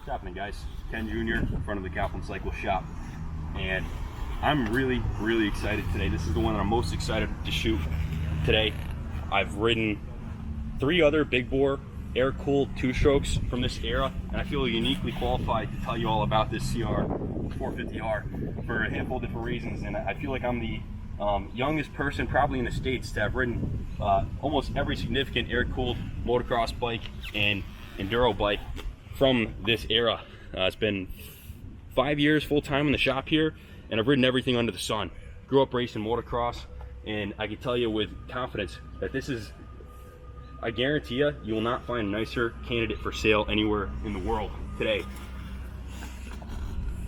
What's happening, guys? Ken Jr. in front of the Kaplan Cycle Shop, and I'm really excited today. This is the one that I'm most excited to shoot today. I've ridden 3 other big bore air-cooled 2-strokes from this era, and I feel uniquely qualified to tell you all about this CR450R for a handful of different reasons. And I feel like I'm the youngest person probably in the States to have ridden almost every significant air-cooled motocross bike and enduro bike from this era. It's been 5 years full-time in the shop here, and I've ridden everything under the sun. Grew up racing motocross, and I can tell you with confidence that this is, I guarantee you will not find a nicer candidate for sale anywhere in the world today.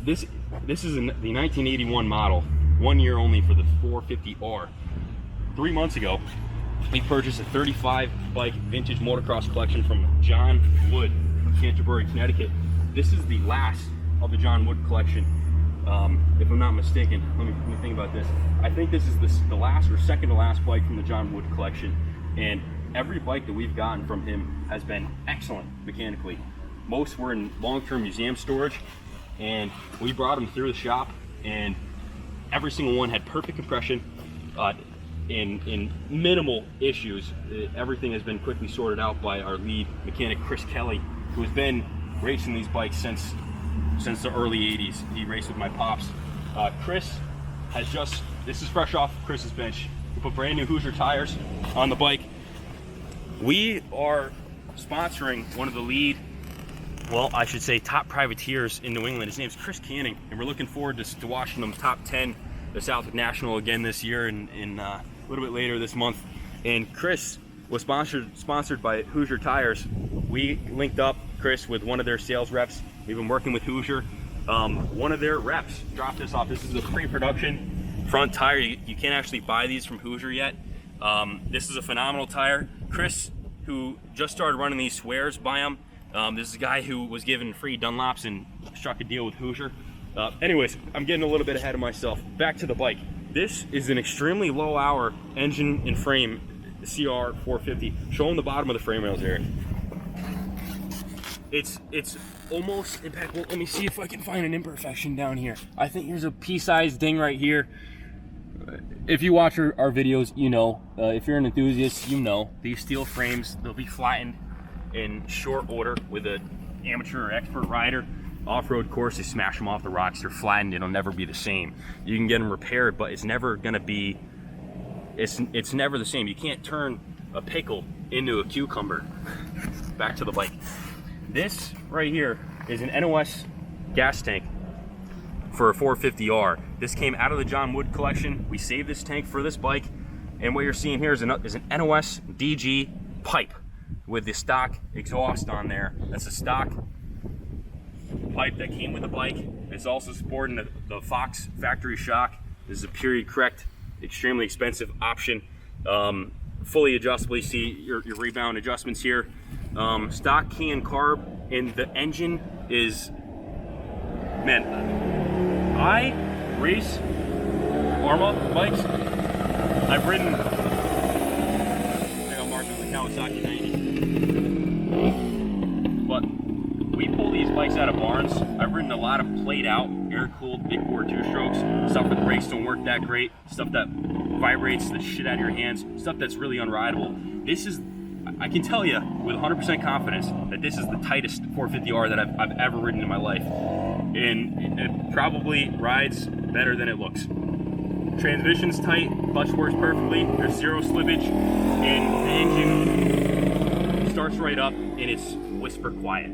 This is the 1981 model, 1 year only for the 450R. 3 months ago, we purchased a 35 bike vintage motocross collection from John Wood of Canterbury, Connecticut. This is the last of the John Wood collection, if I'm not mistaken. Let me think about this. I think this is the last or second to last bike from the John Wood collection, and every bike that we've gotten from him has been excellent mechanically. Most were in long-term museum storage, and we brought them through the shop, and every single one had perfect compression, in minimal issues. Everything has been quickly sorted out by our lead mechanic, Chris Kelly, who has been racing these bikes since the early 80s. He raced with my pops. Chris has this is fresh off Chris's bench. We put brand new Hoosier tires on the bike. We are sponsoring one of the lead, well, I should say top privateers in New England. His name's Chris Canning, and we're looking forward to watching him top 10 the Southwick National again this year and a little bit later this month. And Chris was sponsored by Hoosier Tires. We linked up Chris with one of their sales reps. We've been working with Hoosier. One of their reps dropped this off. This is a pre-production front tire. You can't actually buy these from Hoosier yet. This is a phenomenal tire. Chris, who just started running these, swears by them. This is a guy who was given free Dunlops and struck a deal with Hoosier. Anyways, I'm getting a little bit ahead of myself. Back to the bike. This is an extremely low hour engine and frame CR450. Show them the bottom of the frame rails here. It's almost impeccable. Let me see if I can find an imperfection down here. I think there's a pea-sized ding right here. If you watch our videos, you know. If you're an enthusiast, you know. These steel frames, they'll be flattened in short order with an amateur or expert rider. Off-road course, they smash them off the rocks. They're flattened. It'll never be the same. You can get them repaired, but it's never gonna be. It's never the same. You can't turn a pickle into a cucumber. Back to the bike. This right here is an NOS gas tank for a 450R. This came out of the John Wood collection. We saved this tank for this bike, and what you're seeing here is an NOS DG pipe with the stock exhaust on there. That's a stock pipe that came with the bike. It's also supporting the Fox factory shock. This is a period correct, extremely expensive option. Fully adjustable. You see your rebound adjustments here. Stock can carb, and the engine is, man, I race Arma bikes. I've ridden, I think I'll mark it with the Kawasaki 90. But we pull these bikes out of barns. I've ridden a lot of played out, air-cooled, big bore 2-strokes, stuff where the brakes don't work that great, stuff that vibrates the shit out of your hands, stuff that's really unrideable. This is, I can tell you with 100% confidence that this is the tightest 450R that I've ever ridden in my life. And it probably rides better than it looks. Transmission's tight, clutch works perfectly, there's zero slippage, and the engine starts right up, and it's whisper quiet.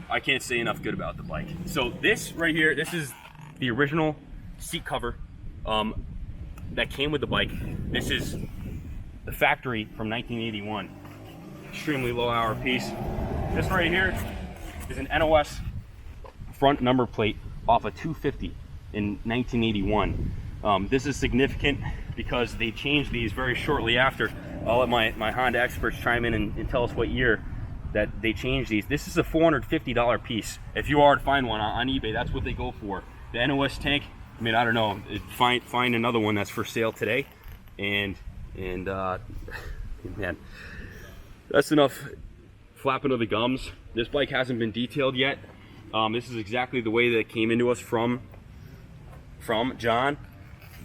I can't say enough good about the bike. So this right here, this is the original seat cover that came with the bike. This is the factory from 1981. Extremely low hour piece. This right here is an NOS front number plate off a 250 in 1981. This is significant because they changed these very shortly after. I'll let my Honda experts chime in and tell us what year that they changed these. This is a $450 piece. If you are to find one on eBay, that's what they go for. The NOS tank, I mean, I don't know, find another one that's for sale today, and man, that's enough flapping of the gums. This bike hasn't been detailed yet. This is exactly the way that it came into us from John.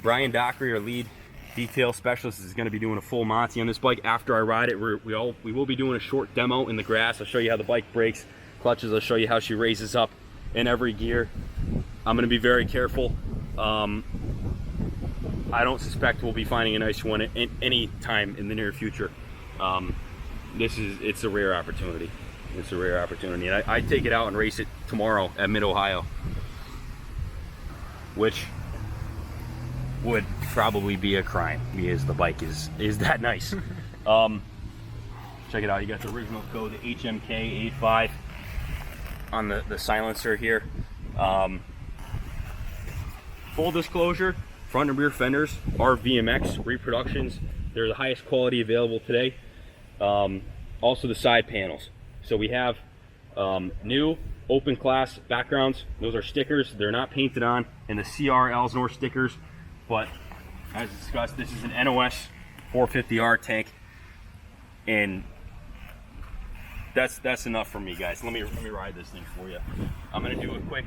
Brian Dockery, our lead detail specialist, is going to be doing a full Monty on this bike after I ride it. We will be doing a short demo in the grass. I'll show you how the bike brakes, clutches. I'll show you how she raises up in every gear. I'm going to be very careful. I don't suspect we'll be finding a nice one at any time in the near future. It's a rare opportunity. It's a rare opportunity. And I take it out and race it tomorrow at Mid-Ohio, which would probably be a crime because the bike is that nice. Check it out. You got the original code, the HMK85 on the silencer here. Full disclosure, front and rear fenders are VMX reproductions. They're the highest quality available today. Also the side panels. So we have new open class backgrounds. Those are stickers. They're not painted on. And the CR Elsinore stickers. But as discussed, this is an NOS 450R tank. And that's enough for me, guys. Let me ride this thing for you. I'm gonna do a quick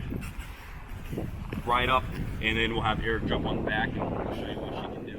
ride up, and then we'll have Eric jump on the back and we'll show you what she can do.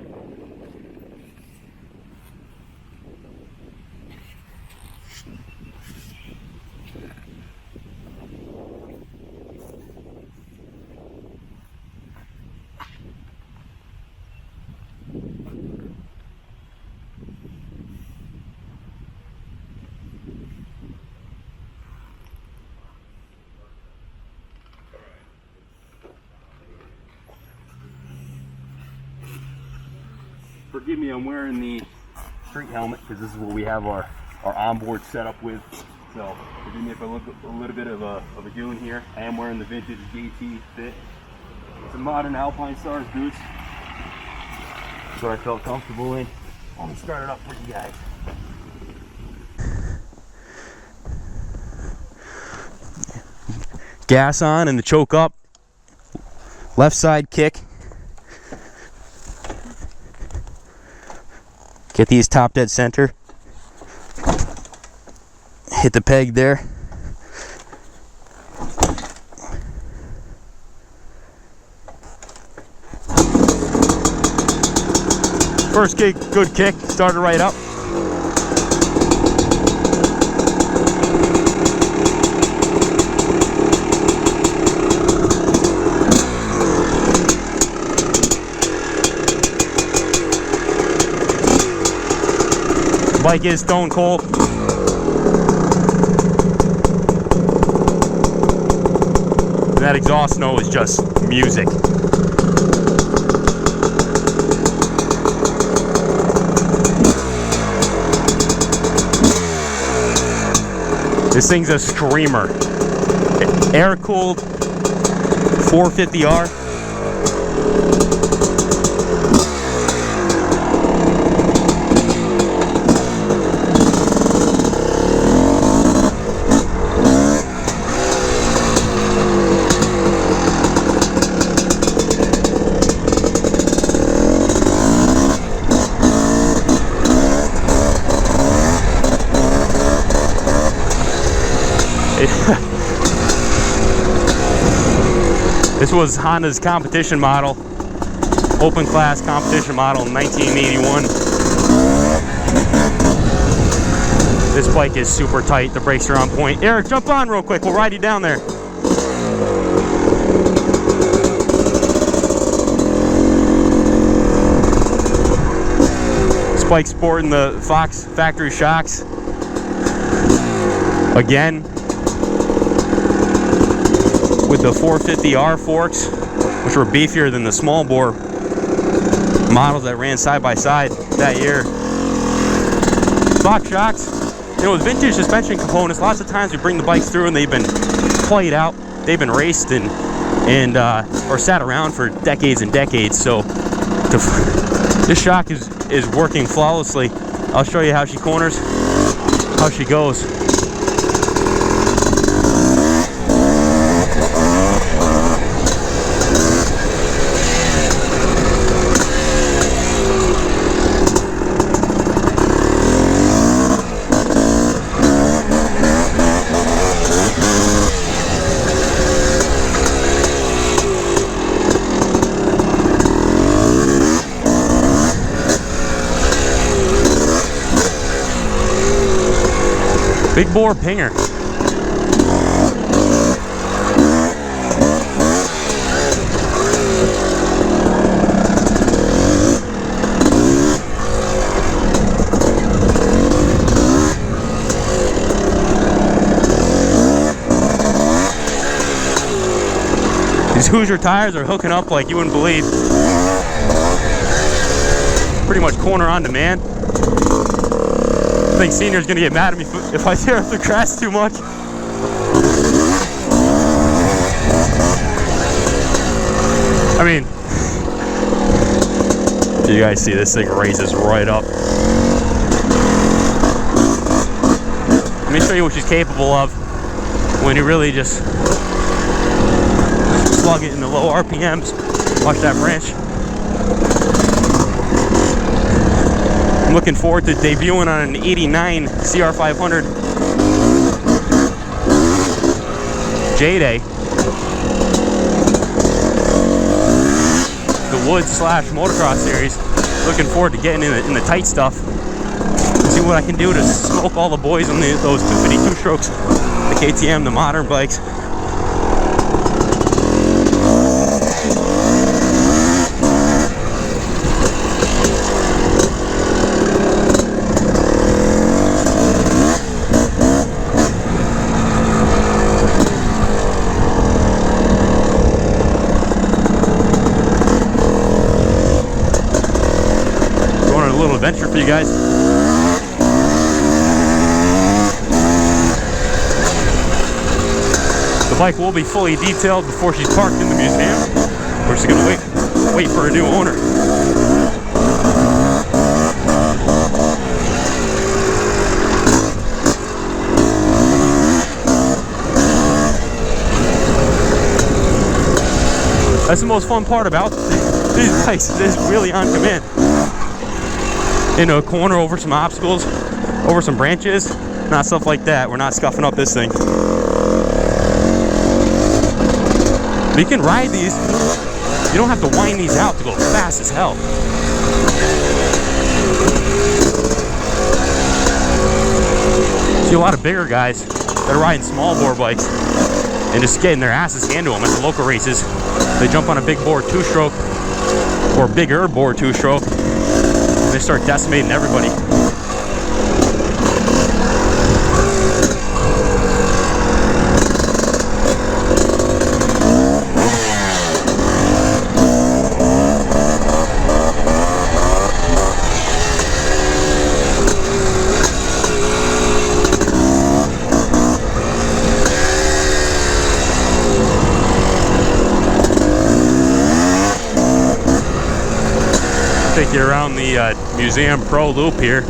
Forgive me, I'm wearing the street helmet because this is what we have our onboard setup with. So forgive me if I look a little bit of a goon here. I am wearing the vintage JT fit. It's a modern Alpine Stars boots. That's what I felt comfortable in. Let me start it up for you guys. Gas on and the choke up. Left side kick. Get these top dead center. Hit the peg there. First kick, good kick. Started right up. Bike is stone cold. That exhaust note is just music. This thing's a screamer. Air cooled 450R. This was Honda's competition model, open class competition model in 1981. This bike is super tight, the brakes are on point. Eric, jump on real quick, we'll ride you down there. This bike's sporting the Fox factory shocks. Again, with the 450R forks, which were beefier than the small bore models that ran side by side that year. Fox shocks, you know, with vintage suspension components, lots of times we bring the bikes through and they've been played out, they've been raced and or sat around for decades and decades. So this shock is working flawlessly. I'll show you how she corners, how she goes. Big bore pinger. These Hoosier tires are hooking up like you wouldn't believe. Pretty much corner on demand. I think Senior's gonna get mad at me if I tear up the grass too much. I mean, you guys see this thing raises right up. Let me show you what she's capable of when you really just slug it in the low RPMs. Watch that branch. I'm looking forward to debuting on an 89 CR500 J-Day. The Woods / Motocross Series. Looking forward to getting in the tight stuff. See what I can do to smoke all the boys on those 252 strokes, the KTM, the modern bikes. Adventure for you guys. The bike will be fully detailed before she's parked in the museum. We're just gonna wait for a new owner. That's the most fun part about these bikes. It's really on command. Into a corner, over some obstacles, over some branches, not stuff like that. We're not scuffing up this thing. But you can ride these. You don't have to wind these out to go fast as hell. See a lot of bigger guys that are riding small bore bikes and just getting their asses handed to them at the local races. They jump on a big bore 2-stroke or bigger bore 2-stroke. They start decimating everybody. Take you around the Museum Pro loop here.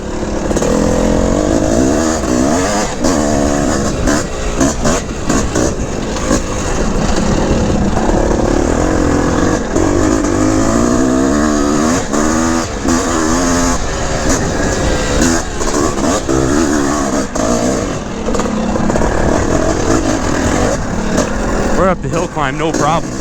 We're up the hill climb, no problem.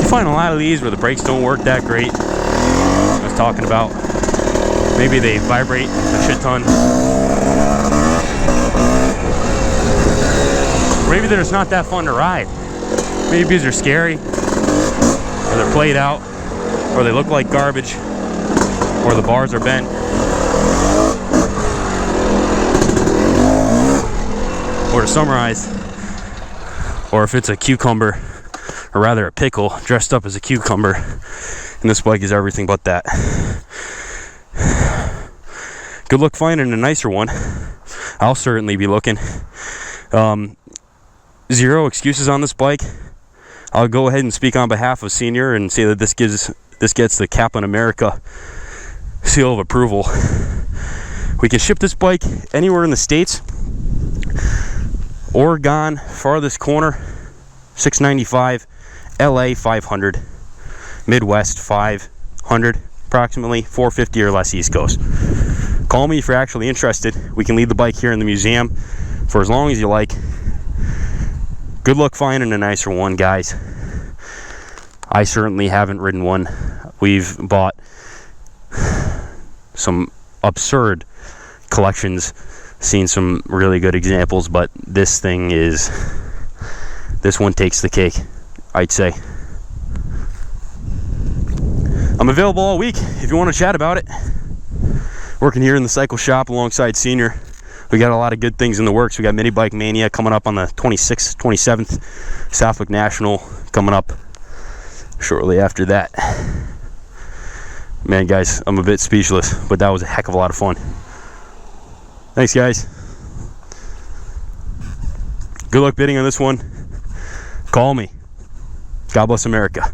Find a lot of these where the brakes don't work that great. I was talking about maybe they vibrate a shit ton. Or maybe they're just not that fun to ride. Maybe because they're scary, or they're played out, or they look like garbage, or the bars are bent. Or to summarize, or if it's a cucumber, or rather a pickle dressed up as a cucumber, and this bike is everything but that. Good luck finding a nicer one. I'll certainly be looking. Zero excuses on this bike. I'll go ahead and speak on behalf of Senior and say that this gets the Kaplan America seal of approval. We can ship this bike anywhere in the States. Oregon, farthest corner, $695. LA, $500. Midwest, $500. Approximately $450 or less East Coast. Call me if you're actually interested. We can leave the bike here in the museum for as long as you like. Good luck finding a nicer one, guys. I certainly haven't ridden one. We've bought some absurd collections, seen some really good examples, but this one takes the cake, I'd say. I'm available all week if you want to chat about it. Working here in the cycle shop alongside Senior. We got a lot of good things in the works. We got Mini Bike Mania coming up on the 26th, 27th. Southwick National coming up shortly after that. Man, guys, I'm a bit speechless, but that was a heck of a lot of fun. Thanks, guys. Good luck bidding on this one. Call me. God bless America.